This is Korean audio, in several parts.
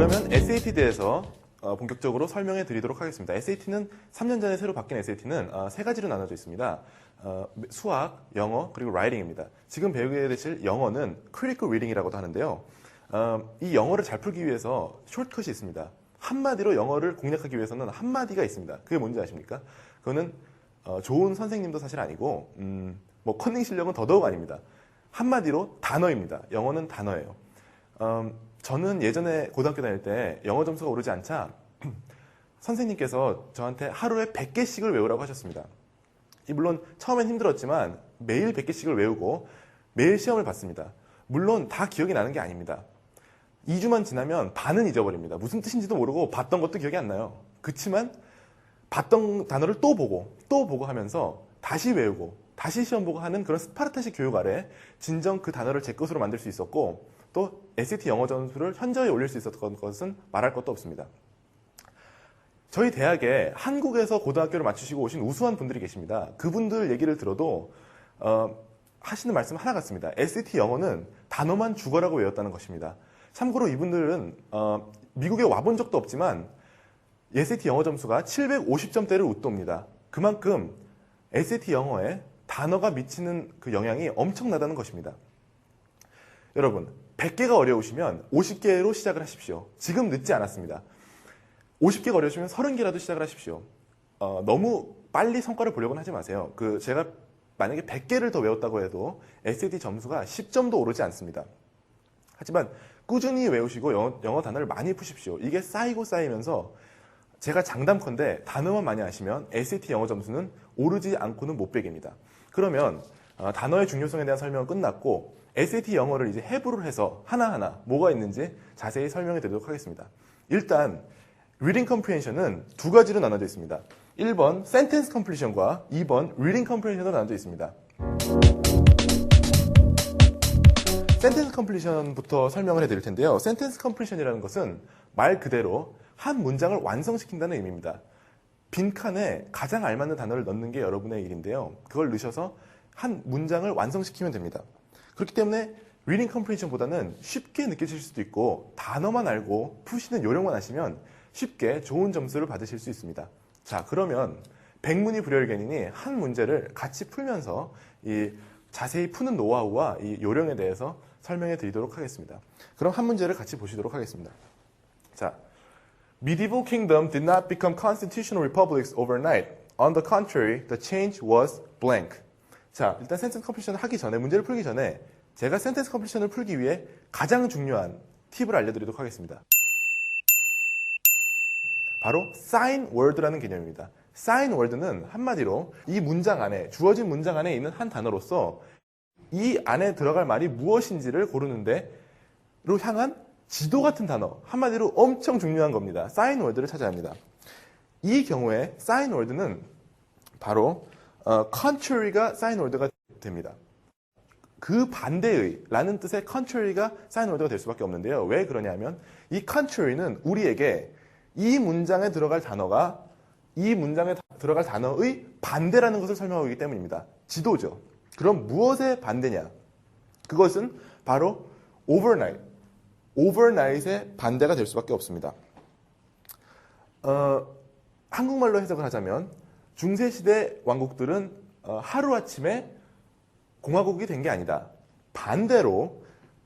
그러면 SAT에 대해서 본격적으로 설명해 드리도록 하겠습니다. SAT는 3년 전에 새로 바뀐 SAT는 세 가지로 나눠져 있습니다. 수학, 영어, 그리고 라이팅입니다. 지금 배우게 되실 영어는 critical reading이라고도 하는데요. 이 영어를 잘 풀기 위해서 숏컷이 있습니다. 한마디로 영어를 공략하기 위해서는 한마디가 있습니다. 그게 뭔지 아십니까? 그거는 좋은 선생님도 사실 아니고 뭐 컨닝 실력은 더더욱 아닙니다. 한마디로 단어입니다. 영어는 단어예요. 저는 예전에 고등학교 다닐 때 영어 점수가 오르지 않자 선생님께서 저한테 하루에 100개씩을 외우라고 하셨습니다. 물론 처음엔 힘들었지만 매일 100개씩을 외우고 매일 시험을 봤습니다. 물론 다 기억이 나는 게 아닙니다. 2주만 지나면 반은 잊어버립니다. 무슨 뜻인지도 모르고 봤던 것도 기억이 안 나요. 그렇지만 봤던 단어를 또 보고 하면서 다시 외우고 다시 시험 보고 하는 그런 스파르타식 교육 아래 진정 그 단어를 제 것으로 만들 수 있었고 또 SAT 영어 점수를 현저히 올릴 수 있었던 것은 말할 것도 없습니다. 저희 대학에 한국에서 고등학교를 마치시고 오신 우수한 분들이 계십니다. 그분들 얘기를 들어도 하시는 말씀 하나 같습니다. SAT 영어는 단어만 죽어라고 외웠다는 것입니다. 참고로 이분들은 미국에 와본 적도 없지만 SAT 영어 점수가 750점대를 웃돕니다. 그만큼 SAT 영어에 단어가 미치는 그 영향이 엄청나다는 것입니다. 여러분, 100개가 어려우시면 50개로 시작을 하십시오. 지금 늦지 않았습니다. 50개가 어려우시면 30개라도 시작을 하십시오. 너무 빨리 성과를 보려고는 하지 마세요. 제가 만약에 100개를 더 외웠다고 해도 SAT 점수가 10점도 오르지 않습니다. 하지만 꾸준히 외우시고 영어 단어를 많이 푸십시오. 이게 쌓이고 쌓이면서 제가 장담컨대 단어만 많이 아시면 SAT 영어 점수는 오르지 않고는 못 베깁니다. 그러면 단어의 중요성에 대한 설명은 끝났고 SAT 영어를 이제 해부를 해서 하나하나 뭐가 있는지 자세히 설명해 드리도록 하겠습니다. 일단 Reading Comprehension은 두 가지로 나눠져 있습니다. 1번 Sentence Completion과 2번 Reading Comprehension으로 나눠져 있습니다. Sentence Completion부터 설명을 해드릴 텐데요. Sentence Completion이라는 것은 말 그대로 한 문장을 완성시킨다는 의미입니다. 빈칸에 가장 알맞는 단어를 넣는 게 여러분의 일인데요. 그걸 넣으셔서 한 문장을 완성시키면 됩니다. 그렇기 때문에 Reading Comprehension보다는 쉽게 느껴질 수도 있고 단어만 알고 푸시는 요령만 하시면 쉽게 좋은 점수를 받으실 수 있습니다. 자, 그러면 백문이 불여일견이니 한 문제를 같이 풀면서 이 자세히 푸는 노하우와 이 요령에 대해서 설명해 드리도록 하겠습니다. 그럼 한 문제를 같이 보시도록 하겠습니다. 자, Medieval kingdom did not become constitutional republics overnight. On the contrary, the change was blank. 자, 일단 센텐스 컴플리션을 하기 전에, 문제를 풀기 전에 제가 센텐스 컴플리션을 풀기 위해 가장 중요한 팁을 알려드리도록 하겠습니다. 바로 sign word라는 개념입니다. sign word는 한마디로 이 문장 안에, 주어진 문장 안에 있는 한 단어로서 이 안에 들어갈 말이 무엇인지를 고르는 데로 향한 지도 같은 단어, 한마디로 엄청 중요한 겁니다. sign word를 찾아야 합니다. 이 경우에 sign word는 바로 contrary가 sign word가 됩니다. 그 반대의 라는 뜻의 contrary가 sign word가 될 수밖에 없는데요. 왜 그러냐면 이 contrary는 우리에게 이 문장에 들어갈 단어가 이 문장에 들어갈 단어의 반대라는 것을 설명하기 때문입니다. 지도죠. 그럼 무엇의 반대냐? 그것은 바로 overnight. overnight의 반대가 될 수밖에 없습니다. 한국말로 해석을 하자면 중세시대 왕국들은 하루아침에 공화국이 된 게 아니다. 반대로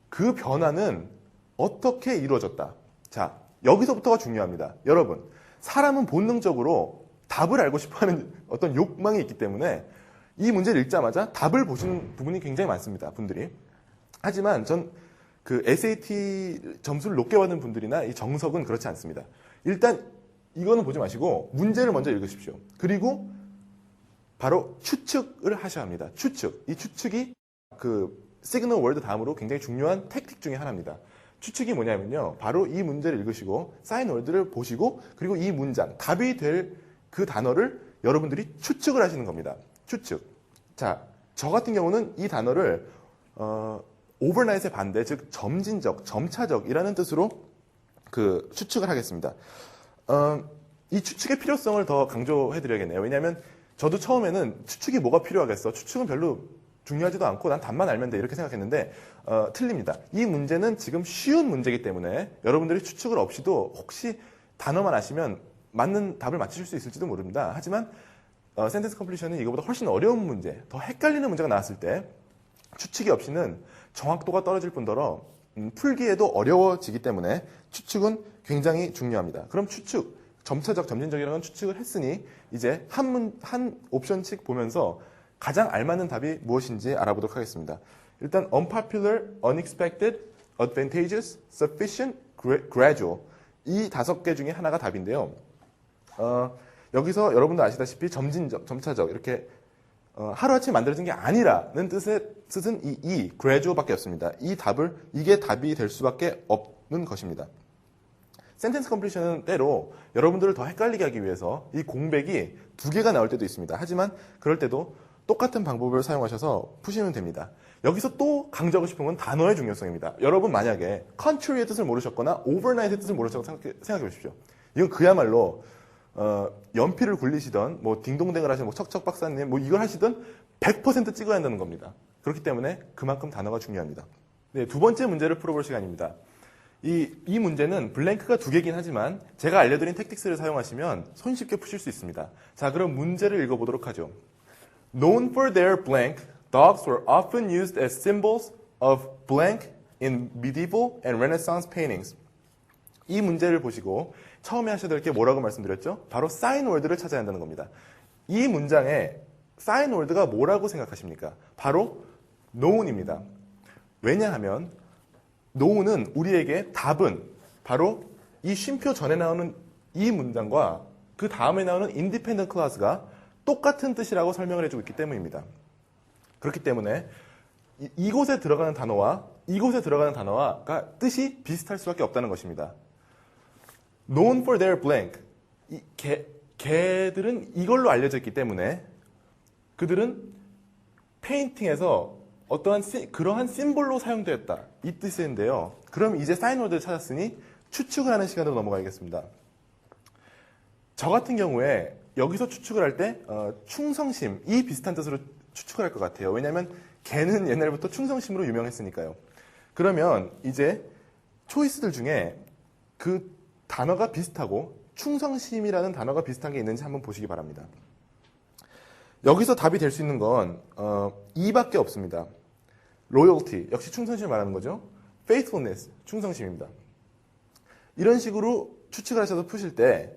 그 변화는 어떻게 이루어졌다. 자, 여기서부터가 중요합니다. 여러분, 사람은 본능적으로 답을 알고 싶어하는 어떤 욕망이 있기 때문에 이 문제를 읽자마자 답을 보시는 부분이 굉장히 많습니다. 분들이. 하지만 전 SAT 점수를 높게 받는 분들이나 이 정석은 그렇지 않습니다. 일단 이거는 보지 마시고 문제를 먼저 읽으십시오. 그리고 바로 추측을 하셔야 합니다. 추측. 이 추측이 시그널 월드 다음으로 굉장히 중요한 택틱 중에 하나입니다. 추측이 뭐냐면요. 바로 이 문제를 읽으시고 사인 월드를 보시고 그리고 이 문장, 답이 될 그 단어를 여러분들이 추측을 하시는 겁니다. 추측. 자, 저 같은 경우는 이 단어를 overnight의 반대, 즉 점진적, 점차적이라는 뜻으로 추측을 하겠습니다. 이 추측의 필요성을 더 강조해드려야겠네요. 왜냐하면 저도 처음에는 추측이 뭐가 필요하겠어? 추측은 별로 중요하지도 않고 난 답만 알면 돼 이렇게 생각했는데 틀립니다. 이 문제는 지금 쉬운 문제이기 때문에 여러분들이 추측을 없이도 혹시 단어만 아시면 맞는 답을 맞추실 수 있을지도 모릅니다. 하지만 센텐스 컴플리션은 이거보다 훨씬 어려운 문제, 더 헷갈리는 문제가 나왔을 때 추측이 없이는 정확도가 떨어질 뿐더러 풀기에도 어려워지기 때문에 추측은 굉장히 중요합니다. 그럼 추측, 점차적, 점진적이라는 추측을 했으니 이제 한 옵션씩 보면서 가장 알맞는 답이 무엇인지 알아보도록 하겠습니다. 일단 unpopular, unexpected, advantageous, sufficient, gradual 이 5개 중에 하나가 답인데요. 여기서 여러분도 아시다시피 점진적, 점차적 이렇게 하루아침에 만들어진 게 아니라는 뜻은 이 gradual밖에 없습니다. 이게 답이 될 수밖에 없는 것입니다. 센텐스 컴플리션은 때로 여러분들을 더 헷갈리게 하기 위해서 이 공백이 2개가 나올 때도 있습니다. 하지만 그럴 때도 똑같은 방법을 사용하셔서 푸시면 됩니다. 여기서 또 강조하고 싶은 건 단어의 중요성입니다. 여러분 만약에 country의 뜻을 모르셨거나 overnight의 뜻을 모르셨다고 생각해 보십시오. 이건 그야말로 연필을 굴리시던 뭐 딩동댕을 하시던 뭐 척척 박사님 뭐 이걸 하시던 100% 찍어야 한다는 겁니다. 그렇기 때문에 그만큼 단어가 중요합니다. 네, 2번째 문제를 풀어볼 시간입니다. 이 문제는 블랭크가 2개긴 하지만 제가 알려드린 택틱스를 사용하시면 손쉽게 푸실 수 있습니다. 자, 그럼 문제를 읽어보도록 하죠. Known for their blank, dogs were often used as symbols of blank in medieval and Renaissance paintings. 이 문제를 보시고 처음에 하셔야 될 게 뭐라고 말씀드렸죠? 바로 사인 월드를 찾아야 한다는 겁니다. 이 문장에 사인 월드가 뭐라고 생각하십니까? 바로 known입니다. 왜냐하면 known은 우리에게 답은 바로 이 쉼표 전에 나오는 이 문장과 그 다음에 나오는 independent clause가 똑같은 뜻이라고 설명을 해주고 있기 때문입니다. 그렇기 때문에 이곳에 들어가는 단어와 이곳에 들어가는 단어가 뜻이 비슷할 수밖에 없다는 것입니다. Known for their blank. 걔들은 이걸로 알려져 있기 때문에 그들은 페인팅에서 어떠한 그러한 심볼로 사용되었다. 이 뜻인데요. 그럼 이제 사인월드를 찾았으니 추측을 하는 시간으로 넘어가겠습니다. 저 같은 경우에 여기서 추측을 할 때 충성심, 이 비슷한 뜻으로 추측을 할 것 같아요. 왜냐하면 걔는 옛날부터 충성심으로 유명했으니까요. 그러면 이제 초이스들 중에 그 단어가 비슷하고 충성심이라는 단어가 비슷한 게 있는지 한번 보시기 바랍니다. 여기서 답이 될 수 있는 건 2밖에 없습니다. loyalty, 역시 충성심을 말하는 거죠. faithfulness, 충성심입니다. 이런 식으로 추측을 하셔서 푸실 때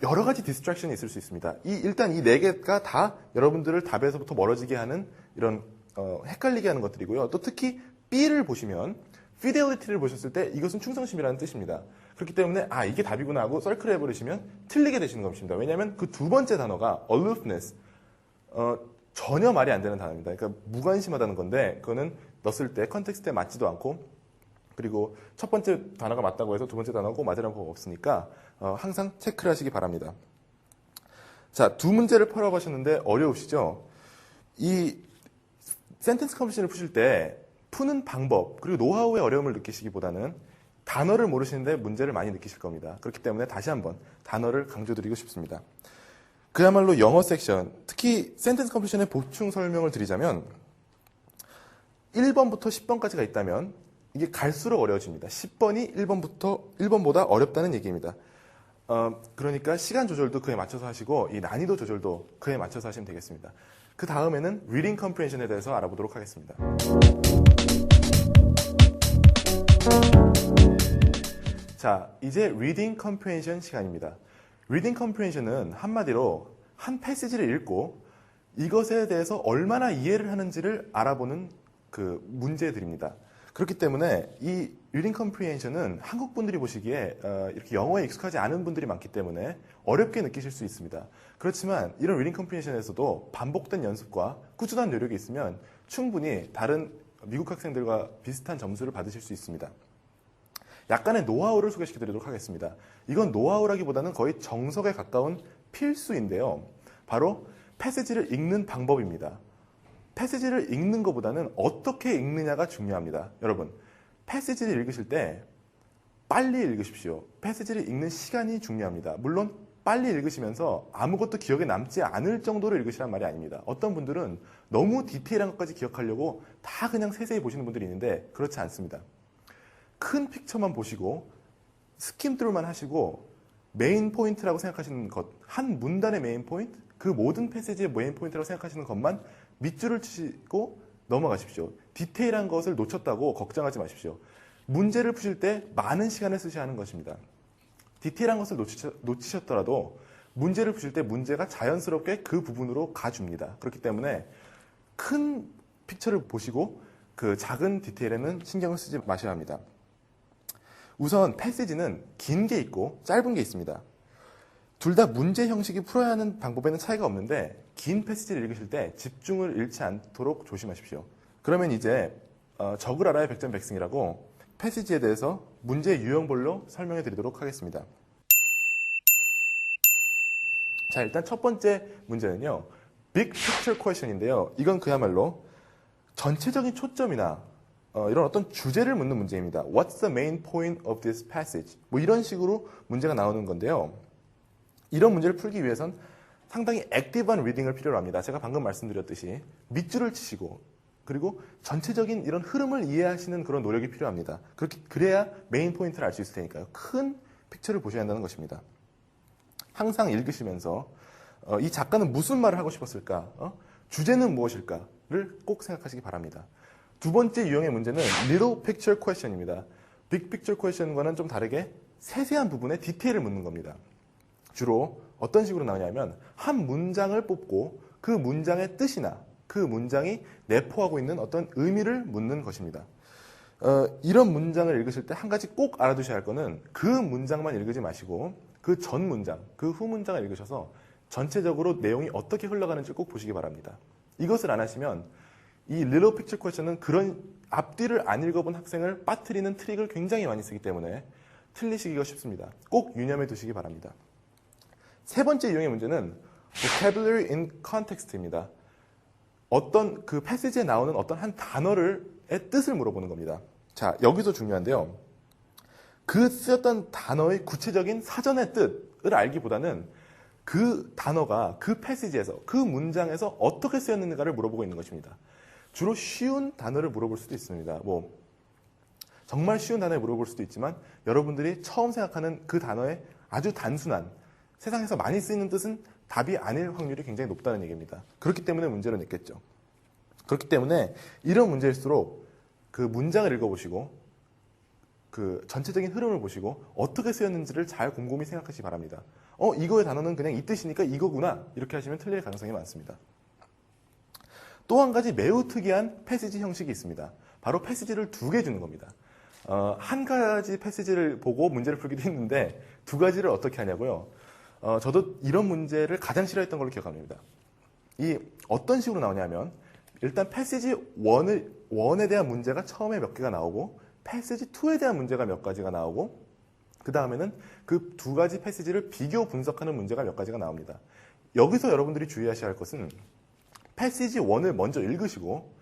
여러 가지 디스트랙션이 있을 수 있습니다. 일단 이 4개가 다 여러분들을 답에서부터 멀어지게 하는 이런 헷갈리게 하는 것들이고요. 또 특히 B를 보시면 fidelity를 보셨을 때 이것은 충성심이라는 뜻입니다. 그렇기 때문에 이게 답이구나 하고 서클을 해버리시면 틀리게 되시는 것입니다. 왜냐하면 그 2번째 단어가 aloofness, 전혀 말이 안 되는 단어입니다. 그러니까 무관심하다는 건데 그거는 넣었을 때 컨텍스트에 맞지도 않고 그리고 첫 번째 단어가 맞다고 해서 2번째 단어가 꼭 맞으라는 거 없으니까 항상 체크를 하시기 바랍니다. 자, 2문제를 풀어보셨는데 어려우시죠? 이 센텐스 컴플리션을 푸실 때 푸는 방법 그리고 노하우의 어려움을 느끼시기보다는 단어를 모르시는데 문제를 많이 느끼실 겁니다. 그렇기 때문에 다시 한번 단어를 강조드리고 싶습니다. 그야말로 영어 섹션, 특히 센텐스 컴플리션의 보충 설명을 드리자면 1번부터 10번까지가 있다면 이게 갈수록 어려워집니다. 10번이 1번보다 어렵다는 얘기입니다. 그러니까 시간 조절도 그에 맞춰서 하시고 이 난이도 조절도 그에 맞춰서 하시면 되겠습니다. 그 다음에는 reading comprehension에 대해서 알아보도록 하겠습니다. 자, 이제 reading comprehension 시간입니다. reading comprehension은 한마디로 한 패시지를 읽고 이것에 대해서 얼마나 이해를 하는지를 알아보는 그 문제들입니다. 그렇기 때문에 이 reading comprehension은 한국 분들이 보시기에 이렇게 영어에 익숙하지 않은 분들이 많기 때문에 어렵게 느끼실 수 있습니다. 그렇지만 이런 reading comprehension에서도 반복된 연습과 꾸준한 노력이 있으면 충분히 다른 미국 학생들과 비슷한 점수를 받으실 수 있습니다. 약간의 노하우를 소개시켜 드리도록 하겠습니다. 이건 노하우라기보다는 거의 정석에 가까운 필수인데요. 바로 패시지를 읽는 방법입니다. 패시지를 읽는 것보다는 어떻게 읽느냐가 중요합니다. 여러분, 패시지를 읽으실 때 빨리 읽으십시오. 패시지를 읽는 시간이 중요합니다. 물론 빨리 읽으시면서 아무것도 기억에 남지 않을 정도로 읽으시란 말이 아닙니다. 어떤 분들은 너무 디테일한 것까지 기억하려고 다 그냥 세세히 보시는 분들이 있는데 그렇지 않습니다. 큰 픽처만 보시고 스킴 뚫만 하시고 메인 포인트라고 생각하시는 것, 한 문단의 메인 포인트, 그 모든 패시지의 메인 포인트라고 생각하시는 것만 밑줄을 치시고 넘어가십시오. 디테일한 것을 놓쳤다고 걱정하지 마십시오. 문제를 푸실 때 많은 시간을 쓰셔야 하는 것입니다. 디테일한 것을 놓치셨더라도 문제를 푸실 때 문제가 자연스럽게 그 부분으로 가줍니다. 그렇기 때문에 큰 픽처를 보시고 그 작은 디테일에는 신경을 쓰지 마셔야 합니다. 우선 패시지는 긴 게 있고 짧은 게 있습니다. 둘 다 문제 형식이 풀어야 하는 방법에는 차이가 없는데 긴 패시지를 읽으실 때 집중을 잃지 않도록 조심하십시오. 그러면 이제 적을 알아야 백전백승이라고 패시지에 대해서 문제 유형별로 설명해 드리도록 하겠습니다. 자, 일단 첫 번째 문제는요. Big Picture Question인데요. 이건 그야말로 전체적인 초점이나 이런 어떤 주제를 묻는 문제입니다. What's the main point of this passage? 뭐 이런 식으로 문제가 나오는 건데요. 이런 문제를 풀기 위해선 상당히 액티브한 리딩을 필요로 합니다. 제가 방금 말씀드렸듯이 밑줄을 치시고 그리고 전체적인 이런 흐름을 이해하시는 그런 노력이 필요합니다. 그래야 메인 포인트를 알 수 있을 테니까요. 큰 픽처를 보셔야 한다는 것입니다. 항상 읽으시면서 이 작가는 무슨 말을 하고 싶었을까? 주제는 무엇일까를 꼭 생각하시기 바랍니다. 두 번째 유형의 문제는 Little Picture Question입니다. Big Picture Question과는 좀 다르게 세세한 부분에 디테일을 묻는 겁니다. 주로 어떤 식으로 나오냐면 한 문장을 뽑고 그 문장의 뜻이나 그 문장이 내포하고 있는 어떤 의미를 묻는 것입니다. 이런 문장을 읽으실 때 한 가지 꼭 알아두셔야 할 거는 그 문장만 읽지 마시고 그 전 문장, 그 후 문장을 읽으셔서 전체적으로 내용이 어떻게 흘러가는지 꼭 보시기 바랍니다. 이것을 안 하시면 이 Little Picture Question은 그런 앞뒤를 안 읽어본 학생을 빠뜨리는 트릭을 굉장히 많이 쓰기 때문에 틀리시기가 쉽습니다. 꼭 유념해 두시기 바랍니다. 세 번째 유형의 문제는 Vocabulary in Context입니다. 어떤 그 패시지에 나오는 어떤 한 단어의 뜻을 물어보는 겁니다. 자, 여기서 중요한데요. 그 쓰였던 단어의 구체적인 사전의 뜻을 알기보다는 그 단어가 그 패시지에서, 그 문장에서 어떻게 쓰였는가를 물어보고 있는 것입니다. 주로 쉬운 단어를 물어볼 수도 있습니다. 정말 쉬운 단어를 물어볼 수도 있지만 여러분들이 처음 생각하는 그 단어의 아주 단순한 세상에서 많이 쓰이는 뜻은 답이 아닐 확률이 굉장히 높다는 얘기입니다. 그렇기 때문에 문제로 냈겠죠. 그렇기 때문에 이런 문제일수록 그 문장을 읽어보시고 그 전체적인 흐름을 보시고 어떻게 쓰였는지를 잘 곰곰이 생각하시기 바랍니다. 이거의 단어는 그냥 이 뜻이니까 이거구나 이렇게 하시면 틀릴 가능성이 많습니다. 또 한 가지 매우 특이한 패시지 형식이 있습니다. 바로 패시지를 두 개 주는 겁니다. 한 가지 패시지를 보고 문제를 풀기도 했는데 두 가지를 어떻게 하냐고요. 저도 이런 문제를 가장 싫어했던 걸로 기억합니다. 이 어떤 식으로 나오냐면 일단 패시지 1에 대한 문제가 처음에 몇 개가 나오고 패시지 2에 대한 문제가 몇 가지가 나오고 그 다음에는 그 두 가지 패시지를 비교 분석하는 문제가 몇 가지가 나옵니다. 여기서 여러분들이 주의하셔야 할 것은 패시지 1을 먼저 읽으시고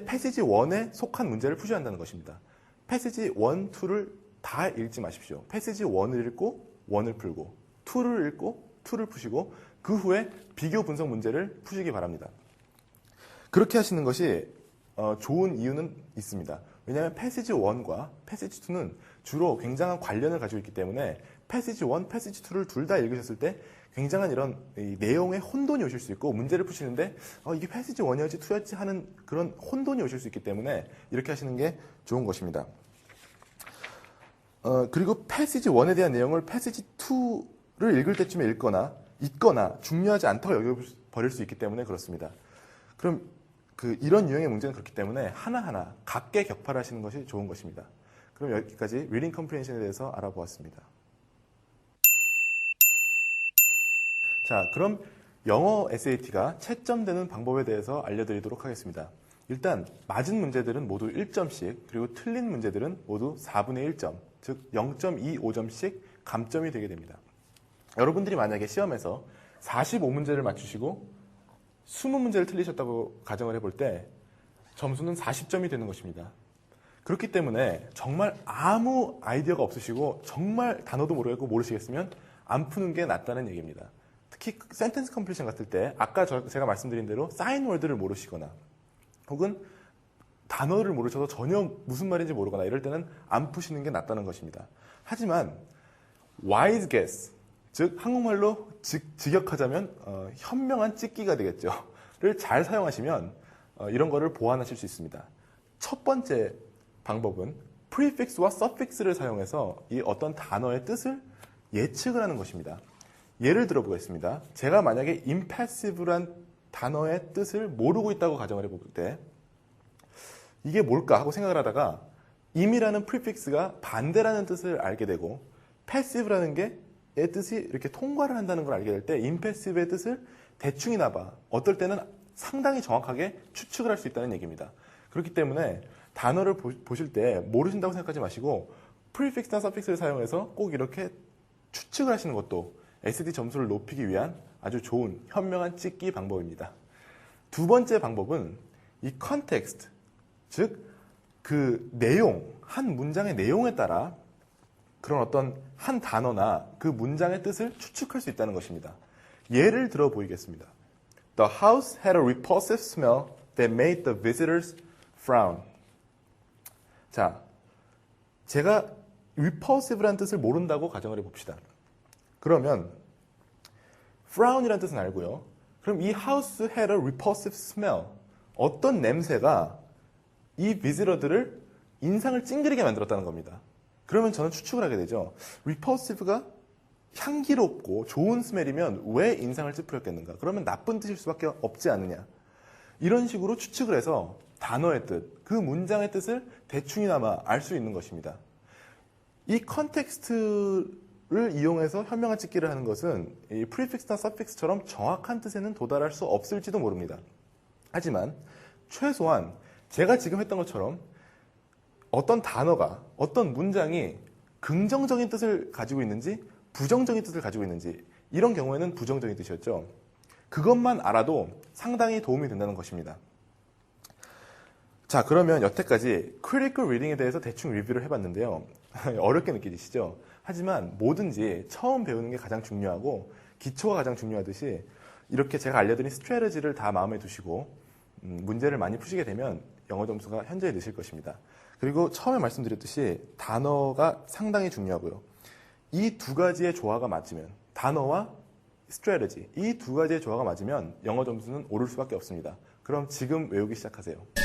패시지 1에 속한 문제를 푸셔야 한다는 것입니다. 패시지 1, 2를 다 읽지 마십시오. 패시지 1을 읽고 1을 풀고 2를 읽고 2를 푸시고 그 후에 비교 분석 문제를 푸시기 바랍니다. 그렇게 하시는 것이 좋은 이유는 있습니다. 왜냐하면 패시지 1과 패시지 2는 주로 굉장한 관련을 가지고 있기 때문에 패시지 1, 패시지 2를 둘 다 읽으셨을 때 굉장한 이런 내용의 혼돈이 오실 수 있고 문제를 푸시는데 이게 패시지 1이었지 2였지 하는 그런 혼돈이 오실 수 있기 때문에 이렇게 하시는 게 좋은 것입니다. 그리고 패시지 1에 대한 내용을 패시지 2를 읽을 때쯤에 읽거나 중요하지 않다고 여겨버릴 수 있기 때문에 그렇습니다. 그럼 이런 유형의 문제는 그렇기 때문에 하나하나 각계 격파를 하시는 것이 좋은 것입니다. 그럼 여기까지 Reading Comprehension에 대해서 알아보았습니다. 자, 그럼 영어 SAT가 채점되는 방법에 대해서 알려드리도록 하겠습니다. 일단 맞은 문제들은 모두 1점씩 그리고 틀린 문제들은 모두 4분의 1점, 즉 0.25점씩 감점이 되게 됩니다. 여러분들이 만약에 시험에서 45문제를 맞추시고 20문제를 틀리셨다고 가정을 해볼 때 점수는 40점이 되는 것입니다. 그렇기 때문에 정말 아무 아이디어가 없으시고 정말 단어도 모르겠고 모르시겠으면 안 푸는 게 낫다는 얘기입니다. 특히 센텐스 컴플리션 같을 때 아까 제가 말씀드린 대로 사인 월드를 모르시거나 혹은 단어를 모르셔서 전혀 무슨 말인지 모르거나 이럴 때는 안 푸시는 게 낫다는 것입니다. 하지만 wise guess, 즉 한국말로 직역하자면 현명한 찍기가 되겠죠. 를 잘 사용하시면 이런 거를 보완하실 수 있습니다. 첫 번째 방법은 prefix와 suffix를 사용해서 이 어떤 단어의 뜻을 예측을 하는 것입니다. 예를 들어 보겠습니다. 제가 만약에 impassive란 단어의 뜻을 모르고 있다고 가정을 해볼 때 이게 뭘까 하고 생각을 하다가 im이라는 prefix가 반대라는 뜻을 알게 되고 passive라는 게 의 뜻이 이렇게 통과를 한다는 걸 알게 될 때 impassive의 뜻을 대충이나 봐. 어떨 때는 상당히 정확하게 추측을 할 수 있다는 얘기입니다. 그렇기 때문에 단어를 보실 때 모르신다고 생각하지 마시고 prefix나 suffix를 사용해서 꼭 이렇게 추측을 하시는 것도 SAT 점수를 높이기 위한 아주 좋은 현명한 찍기 방법입니다. 두 번째 방법은 이 context, 즉 그 내용, 한 문장의 내용에 따라 그런 어떤 한 단어나 그 문장의 뜻을 추측할 수 있다는 것입니다. 예를 들어 보이겠습니다. The house had a repulsive smell that made the visitors frown. 자, 제가 repulsive라는 뜻을 모른다고 가정을 해봅시다. 그러면 frown이라는 뜻은 알고요. 그럼 이 house had a repulsive smell. 어떤 냄새가 이 비지러들을 인상을 찡그리게 만들었다는 겁니다. 그러면 저는 추측을 하게 되죠. repulsive가 향기롭고 좋은 스멜이면 왜 인상을 찌푸렸겠는가? 그러면 나쁜 뜻일 수밖에 없지 않느냐? 이런 식으로 추측을 해서 단어의 뜻, 그 문장의 뜻을 대충이나마 알 수 있는 것입니다. 이 컨텍스트를 이용해서 현명한 찍기를 하는 것은 이 프리픽스나 서픽스처럼 정확한 뜻에는 도달할 수 없을지도 모릅니다. 하지만 최소한 제가 지금 했던 것처럼 어떤 단어가, 어떤 문장이 긍정적인 뜻을 가지고 있는지 부정적인 뜻을 가지고 있는지 이런 경우에는 부정적인 뜻이었죠. 그것만 알아도 상당히 도움이 된다는 것입니다. 자, 그러면 여태까지 critical reading에 대해서 대충 리뷰를 해봤는데요. 어렵게 느껴지시죠? 하지만 뭐든지 처음 배우는 게 가장 중요하고 기초가 가장 중요하듯이 이렇게 제가 알려드린 스트래티지를 다 마음에 두시고 문제를 많이 푸시게 되면 영어 점수가 현저히 느실 것입니다. 그리고 처음에 말씀드렸듯이 단어가 상당히 중요하고요. 이 두 가지의 조화가 맞으면 단어와 strategy 이 두 가지의 조화가 맞으면 영어 점수는 오를 수밖에 없습니다. 그럼 지금 외우기 시작하세요.